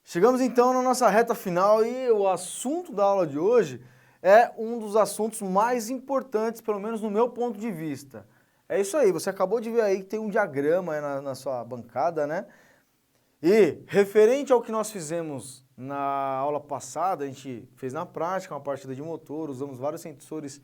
Chegamos então na nossa reta final e o assunto da aula de hoje é um dos assuntos mais importantes, pelo menos no meu ponto de vista. É isso aí, você acabou de ver aí que tem um diagrama aí na sua bancada, né? E referente ao que nós fizemos na aula passada, a gente fez na prática uma partida de motor, usamos vários sensores,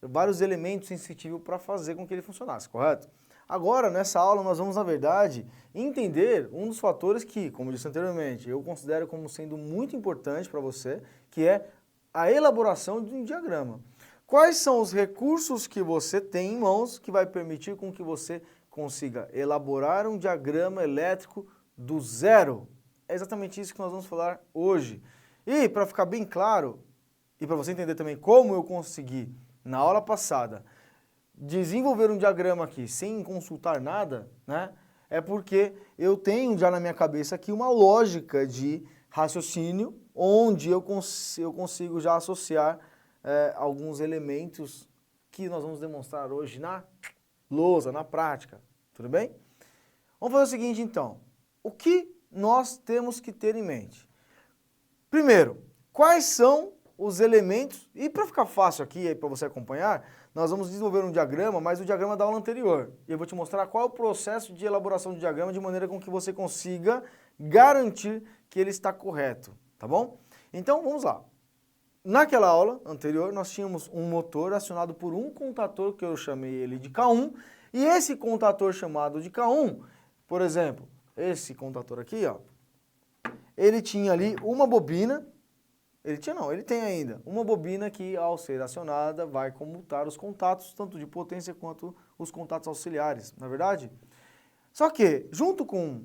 vários elementos sensitivos para fazer com que ele funcionasse, correto? Agora, nessa aula, nós vamos, na verdade, entender um dos fatores que, como eu disse anteriormente, eu considero como sendo muito importante para você, que é a elaboração de um diagrama. Quais são os recursos que você tem em mãos que vai permitir com que você consiga elaborar um diagrama elétrico do zero? É exatamente isso que nós vamos falar hoje. E, para ficar bem claro, e para você entender também como eu consegui, na aula passada, desenvolver um diagrama aqui sem consultar nada, né? É porque eu tenho já na minha cabeça aqui uma lógica de raciocínio onde eu consigo já associar alguns elementos que nós vamos demonstrar hoje na lousa, na prática, tudo bem? Vamos fazer o seguinte então, o que nós temos que ter em mente? Primeiro, quais são os elementos, e para ficar fácil aqui para você acompanhar, nós vamos desenvolver um diagrama, mas o diagrama da aula anterior. E eu vou te mostrar qual é o processo de elaboração do diagrama de maneira com que você consiga garantir que ele está correto, tá bom? Então, vamos lá. Naquela aula anterior, nós tínhamos um motor acionado por um contator, que eu chamei ele de K1, e esse contator chamado de K1, por exemplo, esse contator aqui, ó, ele tinha ali uma bobina. Ele tem ainda uma bobina que, ao ser acionada, vai comutar os contatos, tanto de potência quanto os contatos auxiliares, não é verdade? Só que, junto com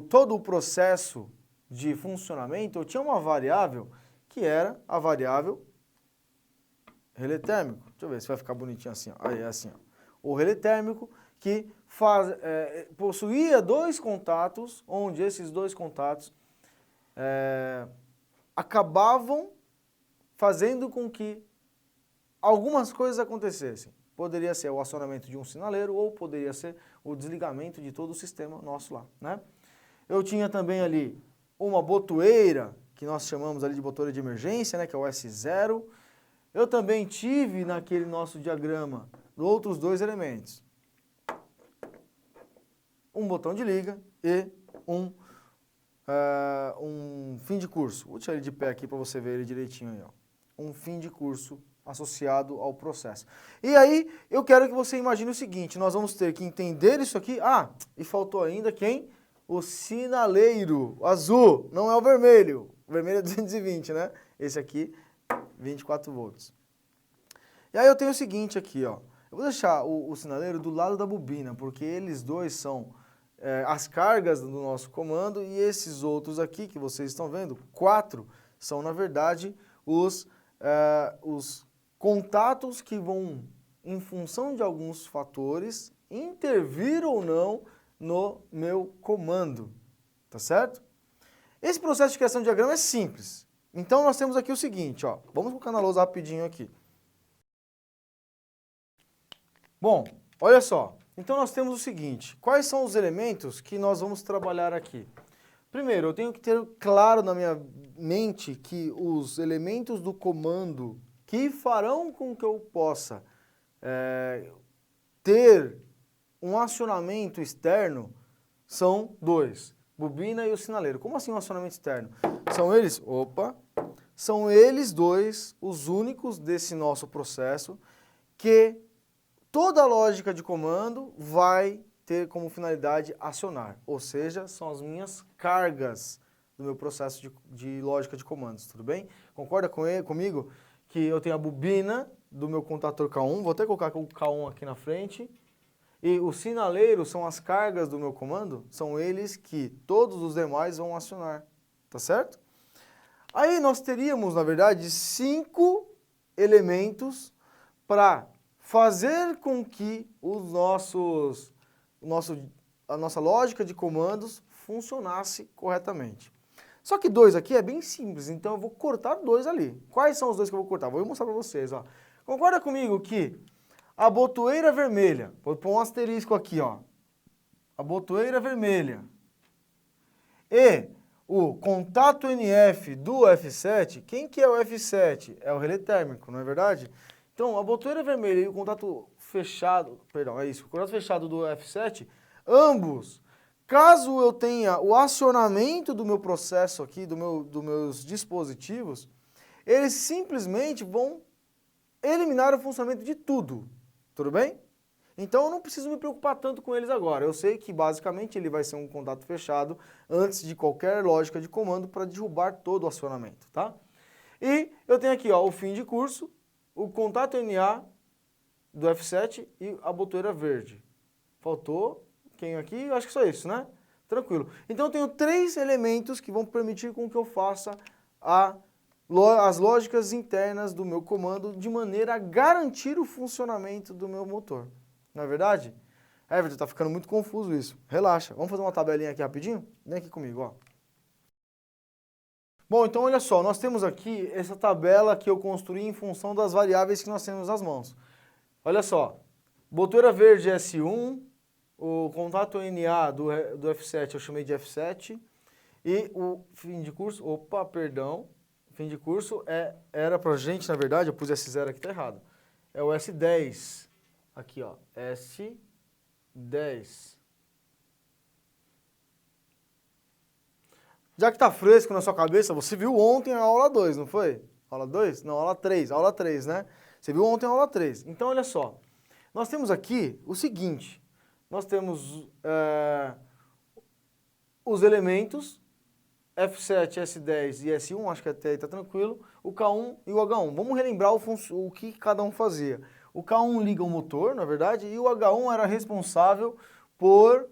todo o processo de funcionamento, eu tinha uma variável que era a variável relé térmico. Deixa eu ver se vai ficar bonitinho assim, ó. Aí é assim, ó. O relé térmico que possuía dois contatos, onde esses dois contatos acabavam fazendo com que algumas coisas acontecessem. Poderia ser o acionamento de um sinaleiro ou poderia ser o desligamento de todo o sistema nosso lá, né? Eu tinha também ali uma botoeira, que nós chamamos ali de botoeira de emergência, né, que é o S0. Eu também tive naquele nosso diagrama outros dois elementos. Um botão de liga e um fim de curso. Vou tirar ele de pé aqui para você ver ele direitinho aí, ó. Um fim de curso associado ao processo. E aí, eu quero que você imagine o seguinte, nós vamos ter que entender isso aqui. Ah, e faltou ainda quem? O sinaleiro azul, não é o vermelho. O vermelho é 220, né? Esse aqui, 24 volts. E aí eu tenho o seguinte aqui, ó. Eu vou deixar o sinaleiro do lado da bobina, porque eles dois são as cargas do nosso comando, e esses outros aqui que vocês estão vendo, 4, são na verdade os contatos que vão, em função de alguns fatores, intervir ou não no meu comando, tá certo? Esse processo de criação de diagrama é simples. Então nós temos aqui o seguinte, ó, vamos colocar na lousa rapidinho aqui. Bom, olha só. Então nós temos o seguinte, quais são os elementos que nós vamos trabalhar aqui? Primeiro, eu tenho que ter claro na minha mente que os elementos do comando que farão com que eu possa ter um acionamento externo são dois, bobina e o sinaleiro. Como assim um acionamento externo? São eles dois os únicos desse nosso processo que toda a lógica de comando vai ter como finalidade acionar, ou seja, são as minhas cargas do meu processo de lógica de comandos, tudo bem? Concorda comigo que eu tenho a bobina do meu contator K1, vou até colocar o K1 aqui na frente, e os sinaleiros são as cargas do meu comando, são eles que todos os demais vão acionar, tá certo? Aí nós teríamos, na verdade, 5 elementos para fazer com que a nossa lógica de comandos funcionasse corretamente. Só que 2 aqui é bem simples, então eu vou cortar 2 ali. Quais são os 2 que eu vou cortar? Vou mostrar para vocês, ó. Concorda comigo que a botoeira vermelha, vou pôr um asterisco aqui, ó. A botoeira vermelha e o contato NF do F7, quem que é o F7? É o relé térmico, não é verdade? Então, a botoeira vermelha e o contato fechado, perdão, é isso, o contato fechado do F7, ambos, caso eu tenha o acionamento do meu processo aqui, dos meus dispositivos, eles simplesmente vão eliminar o funcionamento de tudo, tudo bem? Então eu não preciso me preocupar tanto com eles agora. Eu sei que basicamente ele vai ser um contato fechado antes de qualquer lógica de comando para derrubar todo o acionamento, tá? E eu tenho aqui ó, o fim de curso, o contato NA do F7 e a botoeira verde. Faltou quem aqui? Eu acho que só isso, né? Tranquilo. Então eu tenho 3 elementos que vão permitir com que eu faça as lógicas internas do meu comando de maneira a garantir o funcionamento do meu motor. Não é verdade? Everton, tá ficando muito confuso isso. Relaxa. Vamos fazer uma tabelinha aqui rapidinho? Vem aqui comigo, ó. Bom, então olha só, nós temos aqui essa tabela que eu construí em função das variáveis que nós temos nas mãos. Olha só, botoeira verde S1, o contato NA do F7 eu chamei de F7, e o fim de curso, fim de curso era pra gente, na verdade, eu pus S0 aqui, tá errado, é o S10, aqui ó, S10. Já que tá fresco na sua cabeça, você viu ontem a aula 2, não foi? Aula 2? Não, aula 3, né? Você viu ontem a aula 3. Então, olha só, nós temos aqui o seguinte, nós temos os elementos F7, S10 e S1, acho que até aí tá tranquilo, o K1 e o H1. Vamos relembrar o que cada um fazia. O K1 liga o motor, na verdade, e o H1 era responsável por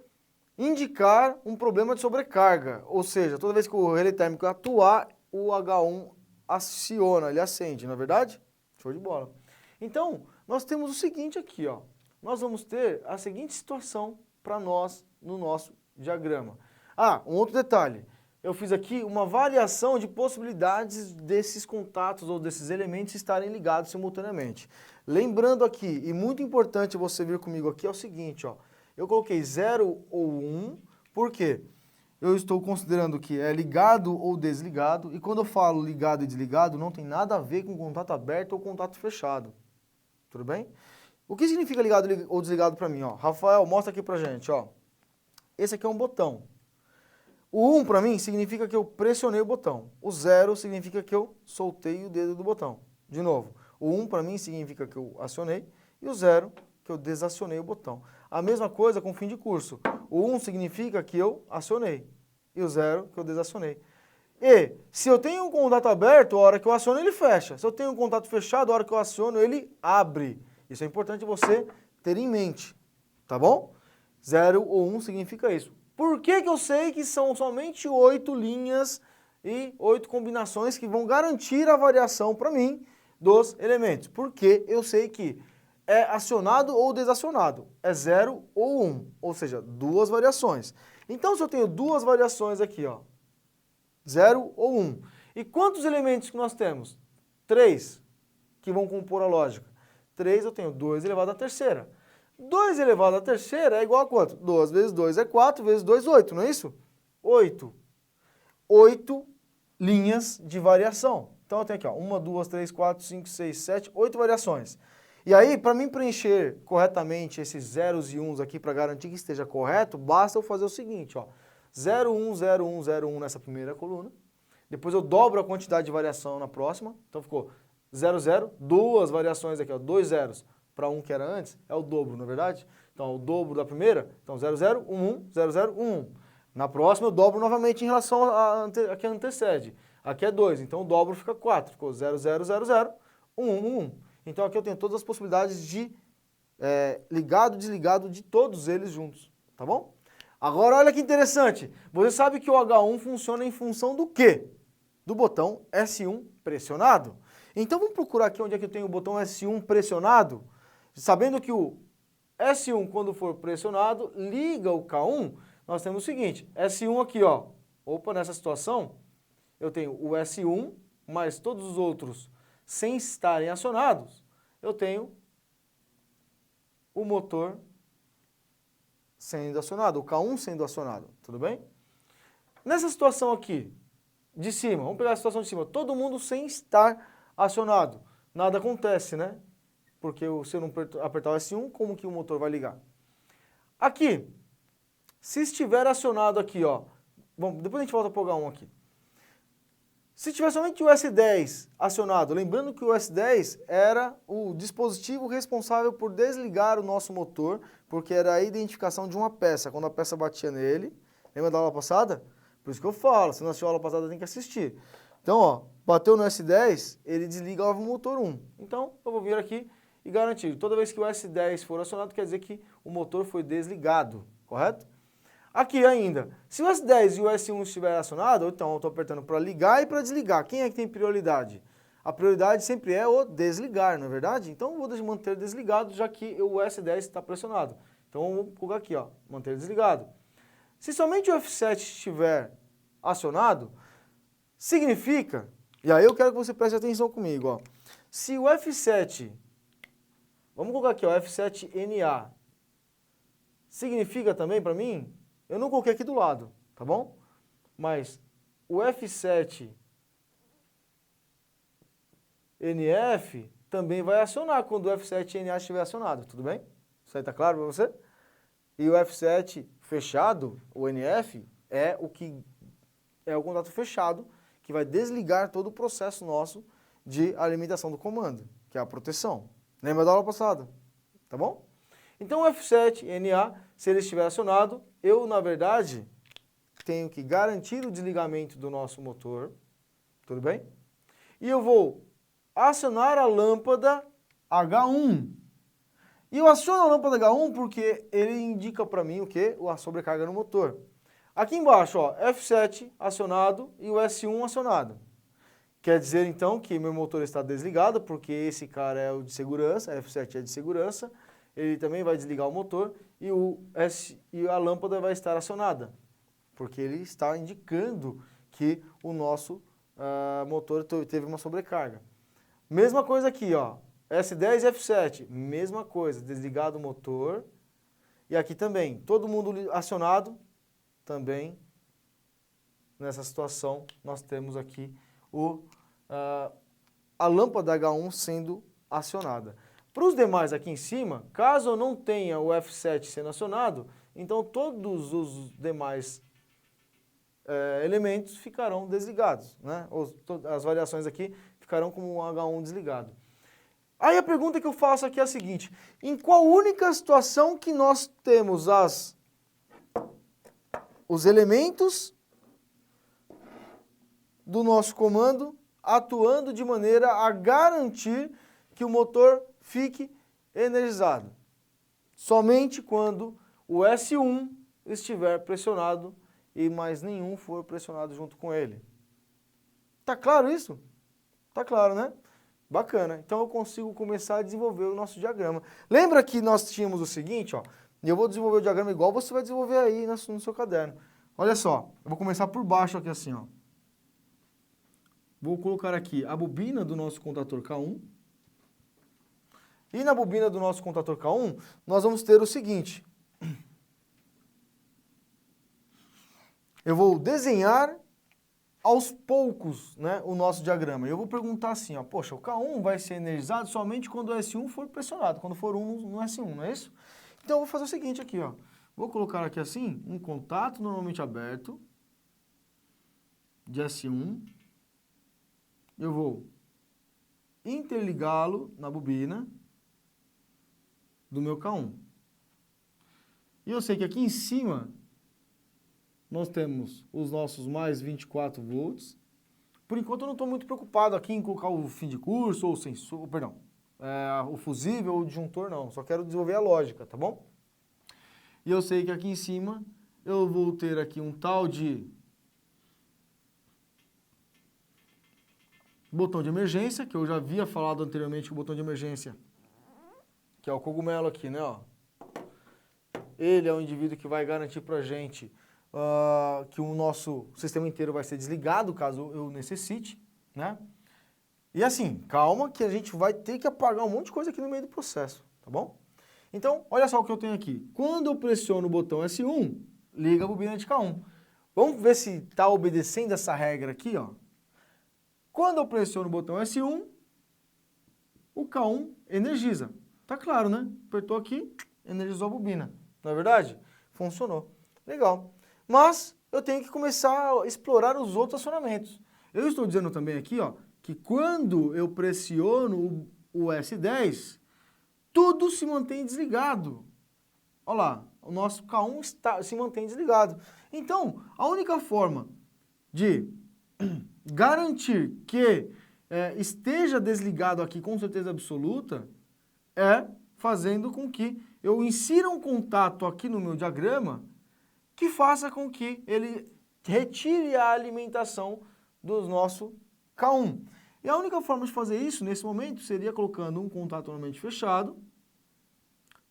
indicar um problema de sobrecarga, ou seja, toda vez que o relé térmico atuar, o H1 aciona, ele acende, não é verdade? Show de bola. Então, nós temos o seguinte aqui, ó. Nós vamos ter a seguinte situação para nós no nosso diagrama. Ah, um outro detalhe. Eu fiz aqui uma variação de possibilidades desses contatos ou desses elementos estarem ligados simultaneamente. Lembrando aqui, e muito importante você vir comigo aqui, é o seguinte, ó. Eu coloquei 0 ou 1, por quê? Eu estou considerando que é ligado ou desligado, e quando eu falo ligado e desligado, não tem nada a ver com contato aberto ou contato fechado. Tudo bem? O que significa ligado ou desligado para mim? Ó? Rafael, mostra aqui pra gente. Ó. Esse aqui é um botão. O 1 para mim significa que eu pressionei o botão. O 0 significa que eu soltei o dedo do botão. De novo, o 1 para mim significa que eu acionei, e o 0 que eu desacionei o botão. A mesma coisa com fim de curso. O 1 significa que eu acionei e o 0 que eu desacionei. E se eu tenho um contato aberto, a hora que eu aciono ele fecha. Se eu tenho um contato fechado, a hora que eu aciono ele abre. Isso é importante você ter em mente, tá bom? 0 ou 1 significa isso. Por que que eu sei que são somente 8 linhas e 8 combinações que vão garantir a variação para mim dos elementos? Porque eu sei que é acionado ou desacionado, é 0 ou 1, ou seja, 2 variações. Então, se eu tenho 2 variações aqui, ó, 0 ou 1, e quantos elementos que nós temos? 3, que vão compor a lógica. 3 eu tenho 2 elevado à terceira. 2 elevado à terceira é igual a quanto? 2 vezes 2 é 4, vezes 2, 8, não é isso? 8. 8 linhas de variação. Então eu tenho aqui, ó, 1, 2, 3, 4, 5, 6, 7, 8 variações. E aí, para mim preencher corretamente esses zeros e uns aqui para garantir que esteja correto, basta eu fazer o seguinte, ó, 0, 1, 0, 1, 0, 1 nessa primeira coluna, depois eu dobro a quantidade de variação na próxima, então ficou 0, 0, 2 variações aqui, ó, 2 zeros para 1 que era antes, é o dobro, não é verdade? Então, o dobro da primeira, então 0, 0, 1, 1, 0, 0, 1, 1. Na próxima eu dobro novamente em relação a que antecede. Aqui é 2, então o dobro fica 4, ficou 0, 0, 0, 0, 1, 1, 1. Então aqui eu tenho todas as possibilidades de ligado e desligado de todos eles juntos, tá bom? Agora olha que interessante, você sabe que o H1 funciona em função do quê? Do botão S1 pressionado. Então vamos procurar aqui onde é que eu tenho o botão S1 pressionado, sabendo que o S1 quando for pressionado liga o K1, nós temos o seguinte, S1 aqui ó, opa, nessa situação eu tenho o S1 mais todos os outros sem estarem acionados, eu tenho o motor sendo acionado, o K1 sendo acionado, tudo bem? Nessa situação aqui, de cima, vamos pegar a situação de cima, todo mundo sem estar acionado. Nada acontece, né? Porque se eu não apertar o S1, como que o motor vai ligar? Aqui, se estiver acionado aqui, ó, bom, depois a gente volta para o H1 aqui. Se tiver somente o S10 acionado, lembrando que o S10 era o dispositivo responsável por desligar o nosso motor, porque era a identificação de uma peça, quando a peça batia nele. Lembra da aula passada? Por isso que eu falo, se não assistiu a aula passada tem que assistir. Então, ó, bateu no S10, ele desliga o motor 1. Então, eu vou vir aqui e garantir, toda vez que o S10 for acionado, quer dizer que o motor foi desligado, correto? Aqui ainda, se o S10 e o S1 estiverem acionados, então eu estou apertando para ligar e para desligar. Quem é que tem prioridade? A prioridade sempre é o desligar, não é verdade? Então eu vou manter desligado, já que o S10 está pressionado. Então eu vou colocar aqui, ó, manter desligado. Se somente o F7 estiver acionado, significa, e aí eu quero que você preste atenção comigo, ó. Se o F7, vamos colocar aqui, ó, F7NA, significa também para mim, eu não coloquei aqui do lado, tá bom? Mas o F7NF também vai acionar quando o F7NA estiver acionado, tudo bem? Isso aí tá claro para você? E o F7 fechado, o NF, é o contato fechado que vai desligar todo o processo nosso de alimentação do comando, que é a proteção. Lembra da aula passada? Tá bom? Então o F7NA, se ele estiver acionado, eu, na verdade, tenho que garantir o desligamento do nosso motor, tudo bem? E eu vou acionar a lâmpada H1. E eu aciono a lâmpada H1 porque ele indica para mim o quê? A sobrecarga no motor. Aqui embaixo, ó, F7 acionado e o S1 acionado. Quer dizer, então, que meu motor está desligado, porque esse cara é o de segurança, F7 é de segurança, ele também vai desligar o motor e a lâmpada vai estar acionada, porque ele está indicando que o nosso motor teve uma sobrecarga. Mesma coisa aqui, ó, S10 e F7, mesma coisa, desligado o motor, e aqui também, todo mundo acionado, também, nessa situação, nós temos aqui a lâmpada H1 sendo acionada. Para os demais aqui em cima, caso eu não tenha o F7 sendo acionado, então todos os demais elementos ficarão desligados, né? As variações aqui ficarão como um H1 desligado. Aí a pergunta que eu faço aqui é a seguinte: em qual única situação que nós temos os elementos do nosso comando atuando de maneira a garantir que o motor fique energizado? Somente quando o S1 estiver pressionado e mais nenhum for pressionado junto com ele. Tá claro isso? Tá claro, né? Bacana. Então eu consigo começar a desenvolver o nosso diagrama. Lembra que nós tínhamos o seguinte, ó, e eu vou desenvolver o diagrama igual você vai desenvolver aí no seu caderno. Olha só, eu vou começar por baixo aqui assim, ó. Vou colocar aqui a bobina do nosso contator K1. E na bobina do nosso contator K1, nós vamos ter o seguinte. Eu vou desenhar aos poucos, né, o nosso diagrama. Eu vou perguntar assim, ó, poxa, o K1 vai ser energizado somente quando o S1 for pressionado, quando for 1 no S1, não é isso? Então eu vou fazer o seguinte aqui, ó. Vou colocar aqui assim, um contato normalmente aberto de S1. Eu vou interligá-lo na bobina do meu K1. E eu sei que aqui em cima nós temos os nossos mais 24 volts. Por enquanto eu não estou muito preocupado aqui em colocar o fim de curso ou o sensor, perdão, o fusível ou o disjuntor não, só quero desenvolver a lógica, tá bom? E eu sei que aqui em cima eu vou ter aqui um tal de botão de emergência, que eu já havia falado anteriormente que o botão de emergência, que é o cogumelo aqui, né, ó. Ele é o indivíduo que vai garantir pra gente que o nosso sistema inteiro vai ser desligado, caso eu necessite, né? E assim, calma que a gente vai ter que apagar um monte de coisa aqui no meio do processo, tá bom? Então, olha só o que eu tenho aqui. Quando eu pressiono o botão S1, liga a bobina de K1. Vamos ver se está obedecendo essa regra aqui, ó. Quando eu pressiono o botão S1, o K1 energiza. Tá claro, né? Apertou aqui, energizou a bobina. Não é verdade? Funcionou. Legal. Mas eu tenho que começar a explorar os outros acionamentos. Eu estou dizendo também aqui, ó, que quando eu pressiono o S10, tudo se mantém desligado. Olha lá, o nosso K1 se mantém desligado. Então, a única forma de garantir que esteja desligado aqui com certeza absoluta é fazendo com que eu insira um contato aqui no meu diagrama que faça com que ele retire a alimentação do nosso K1. E a única forma de fazer isso, nesse momento, seria colocando um contato normalmente fechado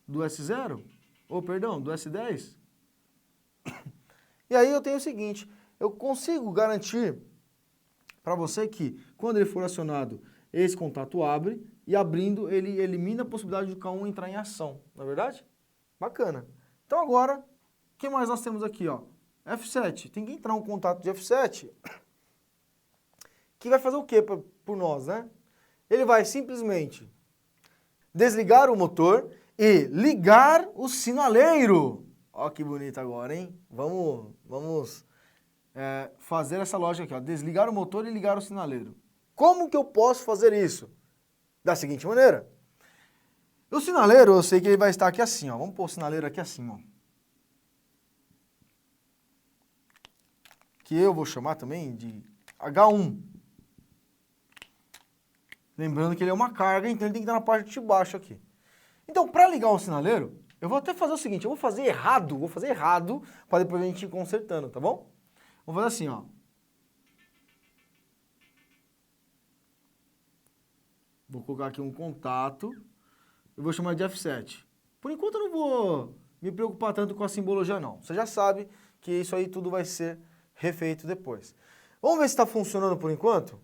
do S0, ou perdão, do S10. E aí eu tenho o seguinte, eu consigo garantir para você que, quando ele for acionado, esse contato abre, e abrindo, ele elimina a possibilidade do K1 entrar em ação, não é verdade? Bacana. Então agora, o que mais nós temos aqui, ó? F7, tem que entrar um contato de F7, que vai fazer o que por nós, né? Ele vai simplesmente desligar o motor e ligar o sinaleiro. Ó que bonito agora, hein? Vamos fazer essa lógica aqui, ó. Desligar o motor e ligar o sinaleiro. Como que eu posso fazer isso? Da seguinte maneira. O sinaleiro, eu sei que ele vai estar aqui assim, ó. Vamos pôr o sinaleiro aqui assim, ó. Que eu vou chamar também de H1. Lembrando que ele é uma carga, então ele tem que estar na parte de baixo aqui. Então, para ligar o sinaleiro, eu vou até fazer o seguinte, eu vou fazer errado, para depois a gente ir consertando, tá bom? Vou fazer assim, ó. Vou colocar aqui um contato, eu vou chamar de F7. Por enquanto eu não vou me preocupar tanto com a simbologia não. Você já sabe que isso aí tudo vai ser refeito depois. Vamos ver se está funcionando por enquanto?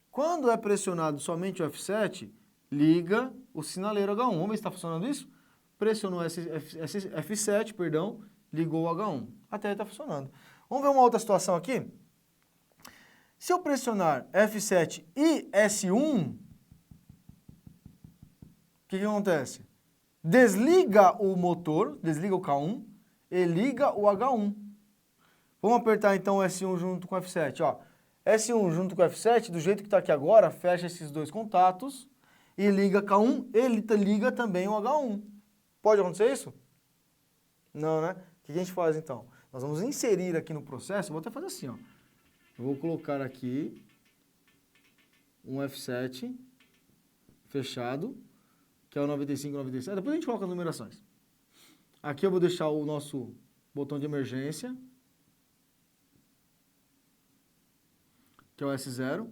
Quando é pressionado somente o F7, liga o sinaleiro H1. Vamos ver se está funcionando isso? Pressionou F7, perdão, ligou o H1. Até está funcionando. Vamos ver uma outra situação aqui? Se eu pressionar F7 e S1, o que acontece? Desliga o motor, desliga o K1 e liga o H1. Vamos apertar então o S1 junto com o F7, ó. S1 junto com o F7, do jeito que está aqui agora, fecha esses dois contatos e liga K1, ele liga também o H1. Pode acontecer isso? Não, né? O que a gente faz então? Nós vamos inserir aqui no processo, vou até fazer assim, ó. Eu vou colocar aqui um F7 fechado, que é o 95, 97. Depois a gente coloca as numerações. Aqui eu vou deixar o nosso botão de emergência, que é o S0.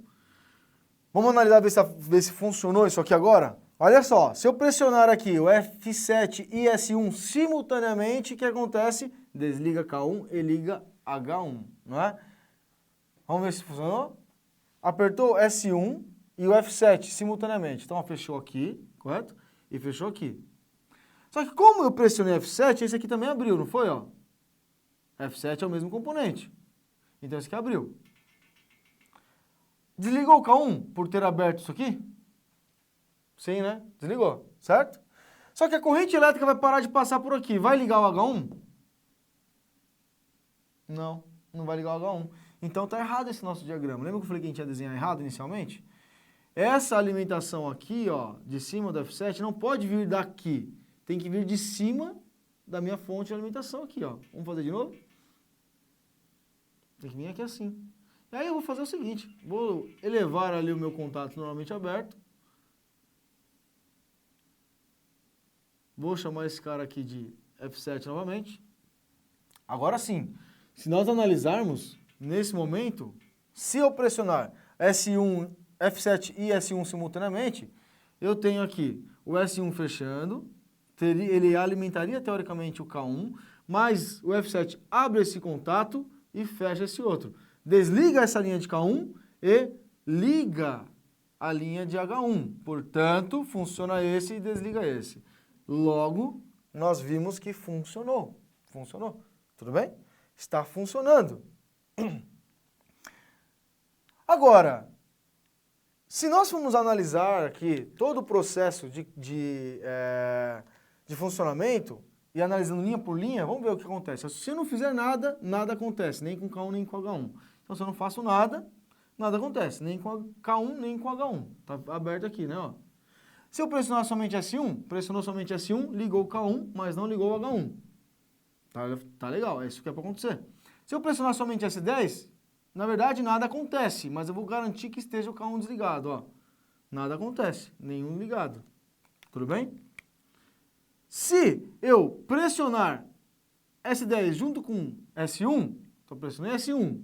Vamos analisar, ver se funcionou isso aqui agora? Olha só, se eu pressionar aqui o F7 e S1 simultaneamente, o que acontece? Desliga K1 e liga H1, não é? Vamos ver se funcionou? Apertou S1 e o F7 simultaneamente. Então, ó, fechou aqui, correto? E fechou aqui. Só que como eu pressionei F7, esse aqui também abriu, não foi? Ó? F7 é o mesmo componente. Então, esse aqui abriu. Desligou o K1 por ter aberto isso aqui? Sim, né? Desligou, certo? Só que a corrente elétrica vai parar de passar por aqui. Vai ligar o H1? Não, não vai ligar o H1. Então tá errado esse nosso diagrama. Lembra que eu falei que a gente ia desenhar errado inicialmente? Essa alimentação aqui, ó, de cima do F7, não pode vir daqui. Tem que vir de cima da minha fonte de alimentação aqui, ó. Vamos fazer de novo? Tem que vir aqui assim. E aí eu vou fazer o seguinte, vou elevar ali o meu contato normalmente aberto. Vou chamar esse cara aqui de F7 novamente. Agora sim, se nós analisarmos, nesse momento, se eu pressionar S1, F7 e S1 simultaneamente, eu tenho aqui o S1 fechando, ele alimentaria teoricamente o K1, mas o F7 abre esse contato e fecha esse outro. Desliga essa linha de K1 e liga a linha de H1. Portanto, funciona esse e desliga esse. Logo, nós vimos que funcionou. Funcionou. Tudo bem? Está funcionando. Agora, se nós formos analisar aqui todo o processo de funcionamento, e analisando linha por linha, vamos ver o que acontece. Se eu não fizer nada, nada acontece, nem com K1 nem com H1. Então, se eu não faço nada, nada acontece, nem com K1 nem com H1. Tá aberto aqui, né? Ó. Se eu pressionar somente S1, pressionou somente S1, ligou o K1, mas não ligou o H1. Tá legal, é isso que é para acontecer. Se eu pressionar somente S10, na verdade nada acontece, mas eu vou garantir que esteja o K1 desligado, ó. Nada acontece, nenhum ligado. Tudo bem? Se eu pressionar S10 junto com S1, então pressionei S1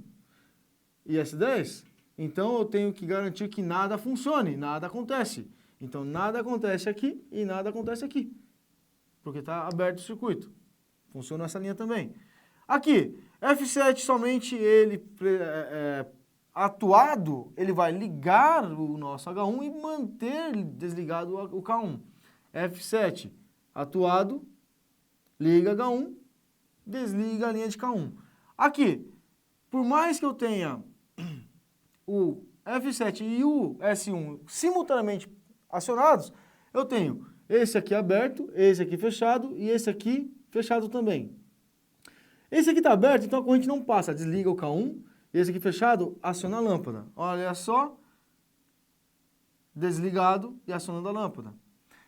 e S10, então eu tenho que garantir que nada funcione, nada acontece. Então nada acontece aqui e nada acontece aqui, porque está aberto o circuito. Funciona essa linha também. Aqui, F7 somente ele atuado, ele vai ligar o nosso H1 e manter desligado o K1. F7 atuado, liga H1, desliga a linha de K1. Aqui, por mais que eu tenha o F7 e o S1 simultaneamente acionados, eu tenho esse aqui aberto, esse aqui fechado e esse aqui fechado também. Esse aqui está aberto, então a corrente não passa, desliga o K1, e esse aqui fechado, aciona a lâmpada. Olha só, desligado e acionando a lâmpada.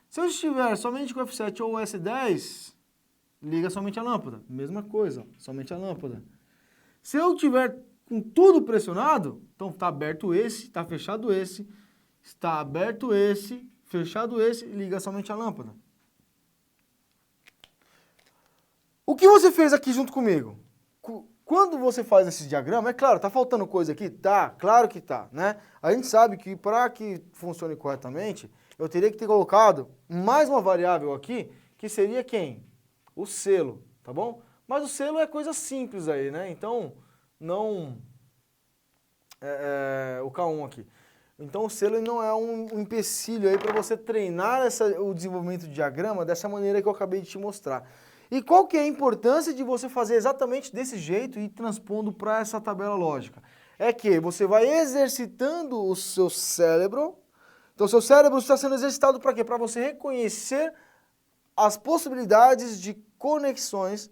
Se eu estiver somente com F7 ou S10, liga somente a lâmpada. Mesma coisa, somente a lâmpada. Se eu tiver com tudo pressionado, então está aberto esse, está fechado esse, está aberto esse, fechado esse, liga somente a lâmpada. O que você fez aqui junto comigo? Quando você faz esse diagrama, é claro, tá faltando coisa aqui? Tá, claro que tá, né? A gente sabe que para que funcione corretamente, eu teria que ter colocado mais uma variável aqui, que seria quem? O selo, tá bom? Mas o selo é coisa simples aí, né? Então, não... o K1 aqui. Então, o selo não é um empecilho aí para você treinar o desenvolvimento de diagrama dessa maneira que eu acabei de te mostrar. E qual que é a importância de você fazer exatamente desse jeito e transpondo para essa tabela lógica? É que você vai exercitando o seu cérebro. Então, o seu cérebro está sendo exercitado para quê? Para você reconhecer as possibilidades de conexões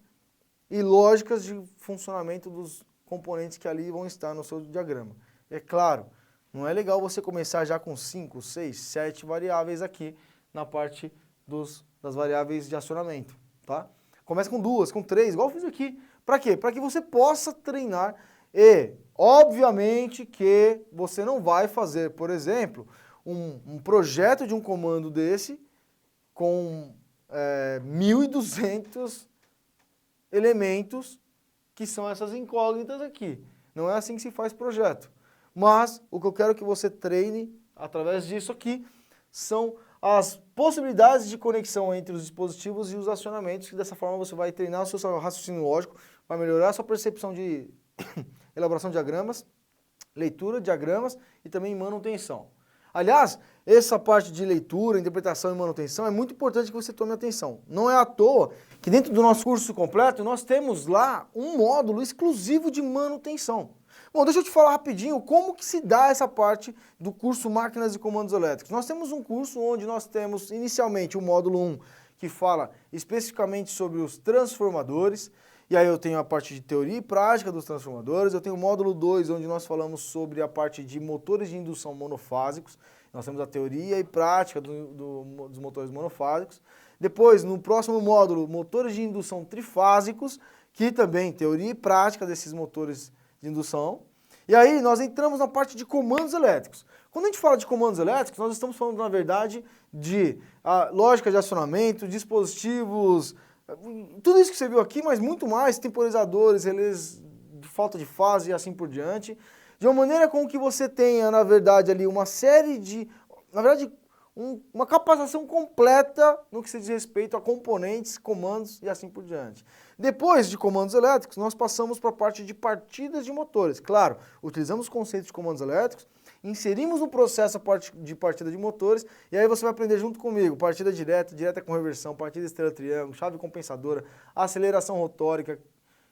e lógicas de funcionamento dos componentes que ali vão estar no seu diagrama. É claro, não é legal você começar já com 5, 6, 7 variáveis aqui na parte das variáveis de acionamento, tá? Começa com 2, com 3, igual eu fiz aqui. Para quê? Para que você possa treinar e, obviamente, que você não vai fazer, por exemplo, um projeto de um comando desse com 1.200 elementos que são essas incógnitas aqui. Não é assim que se faz projeto. Mas o que eu quero que você treine através disso aqui são as possibilidades de conexão entre os dispositivos e os acionamentos, que dessa forma você vai treinar o seu raciocínio lógico, vai melhorar a sua percepção de elaboração de diagramas, leitura de diagramas e também manutenção. Aliás, essa parte de leitura, interpretação e manutenção é muito importante que você tome atenção. Não é à toa que dentro do nosso curso completo nós temos lá um módulo exclusivo de manutenção. Bom, deixa eu te falar rapidinho como que se dá essa parte do curso Máquinas e Comandos Elétricos. Nós temos um curso onde nós temos inicialmente o módulo 1, que fala especificamente sobre os transformadores, e aí eu tenho a parte de teoria e prática dos transformadores, eu tenho o módulo 2, onde nós falamos sobre a parte de motores de indução monofásicos, nós temos a teoria e prática dos motores monofásicos. Depois, no próximo módulo, motores de indução trifásicos, que também teoria e prática desses motores de indução. E aí nós entramos na parte de comandos elétricos. Quando a gente fala de comandos elétricos, nós estamos falando, na verdade, de lógica de acionamento, dispositivos, tudo isso que você viu aqui, mas muito mais, temporizadores, relés de falta de fase e assim por diante, de uma maneira com que você tenha, na verdade, ali uma série de, na verdade, uma capacitação completa no que se diz respeito a componentes, comandos e assim por diante. Depois de comandos elétricos, nós passamos para a parte de partidas de motores. Claro, utilizamos o conceito de comandos elétricos, inserimos no processo a parte de partida de motores, e aí você vai aprender junto comigo, partida direta, direta com reversão, partida estrela-triângulo, chave compensadora, aceleração rotórica,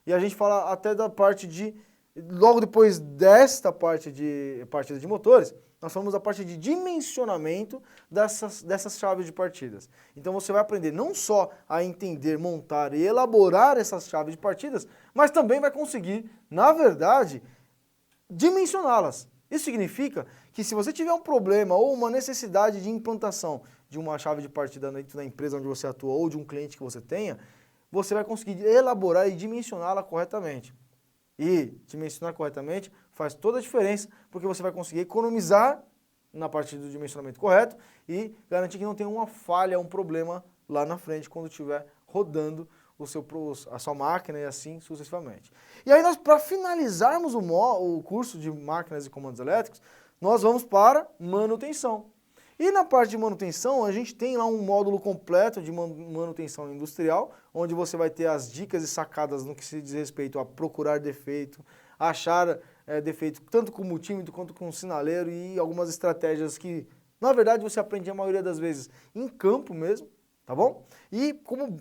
e a gente fala até da parte de Logo depois desta parte de partida de motores, nós falamos da parte de dimensionamento dessas chaves de partidas. Então você vai aprender não só a entender, montar e elaborar essas chaves de partidas, mas também vai conseguir, na verdade, dimensioná-las. Isso significa que se você tiver um problema ou uma necessidade de implantação de uma chave de partida dentro da empresa onde você atua ou de um cliente que você tenha, você vai conseguir elaborar e dimensioná-la corretamente. E dimensionar corretamente faz toda a diferença, porque você vai conseguir economizar na parte do dimensionamento correto e garantir que não tenha uma falha, um problema lá na frente quando estiver rodando a sua máquina e assim sucessivamente. E aí nós, para finalizarmos o curso de máquinas e comandos elétricos, nós vamos para manutenção. E na parte de manutenção, a gente tem lá um módulo completo de manutenção industrial, onde você vai ter as dicas e sacadas no que se diz respeito a procurar defeito, achar defeito tanto com multímetro quanto com sinaleiro e algumas estratégias que, na verdade, você aprende a maioria das vezes em campo mesmo, tá bom? E como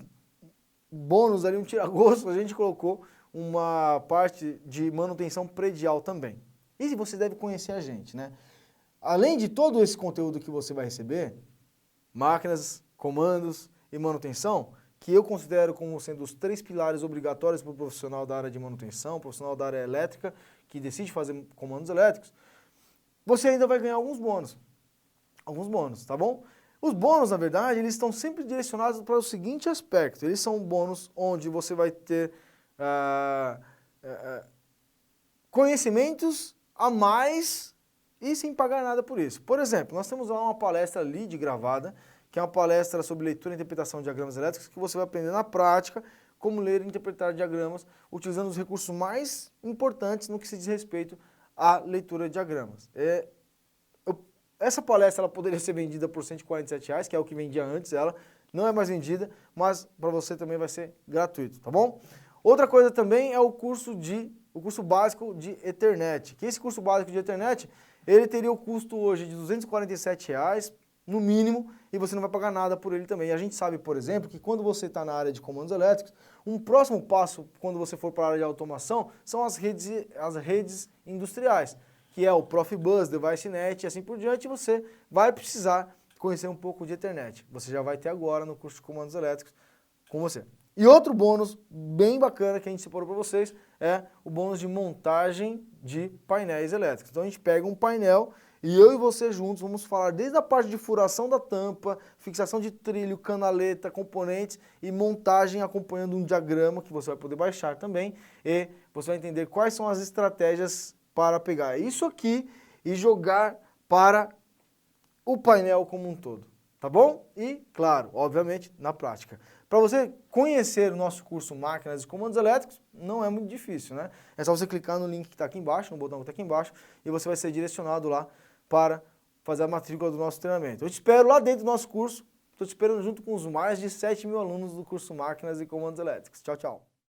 bônus ali, um tira-gosto, a gente colocou uma parte de manutenção predial também. E você deve conhecer a gente, né? Além de todo esse conteúdo que você vai receber, máquinas, comandos e manutenção, que eu considero como sendo os 3 pilares obrigatórios para o profissional da área de manutenção, profissional da área elétrica, que decide fazer comandos elétricos, você ainda vai ganhar alguns bônus, tá bom? Os bônus, na verdade, eles estão sempre direcionados para o seguinte aspecto, eles são bônus onde você vai ter conhecimentos a mais e sem pagar nada por isso. Por exemplo, nós temos lá uma palestra LEED gravada, que é uma palestra sobre leitura e interpretação de diagramas elétricos, que você vai aprender na prática como ler e interpretar diagramas, utilizando os recursos mais importantes no que se diz respeito à leitura de diagramas. Essa palestra ela poderia ser vendida por R$147, que é o que vendia antes, ela não é mais vendida, mas para você também vai ser gratuito, tá bom? Outra coisa também é o curso básico de Ethernet, que esse curso básico de Ethernet, ele teria o custo hoje de R$247, no mínimo, e você não vai pagar nada por ele também. E a gente sabe, por exemplo, que quando você está na área de comandos elétricos, um próximo passo, quando você for para a área de automação, são as redes industriais, que é o Profibus, DeviceNet e assim por diante, e você vai precisar conhecer um pouco de Ethernet. Você já vai ter agora no curso de comandos elétricos com você. E outro bônus bem bacana que a gente separou para vocês é o bônus de montagem de painéis elétricos. Então a gente pega um painel e eu e você juntos vamos falar desde a parte de furação da tampa, fixação de trilho, canaleta, componentes e montagem acompanhando um diagrama que você vai poder baixar também e você vai entender quais são as estratégias para pegar isso aqui e jogar para o painel como um todo, tá bom? E, claro, obviamente, na prática. Para você conhecer o nosso curso Máquinas e Comandos Elétricos, não é muito difícil, né? É só você clicar no link que está aqui embaixo, no botão que está aqui embaixo, e você vai ser direcionado lá para fazer a matrícula do nosso treinamento. Eu te espero lá dentro do nosso curso, estou te esperando junto com os mais de 7.000 alunos do curso Máquinas e Comandos Elétricos. Tchau, tchau.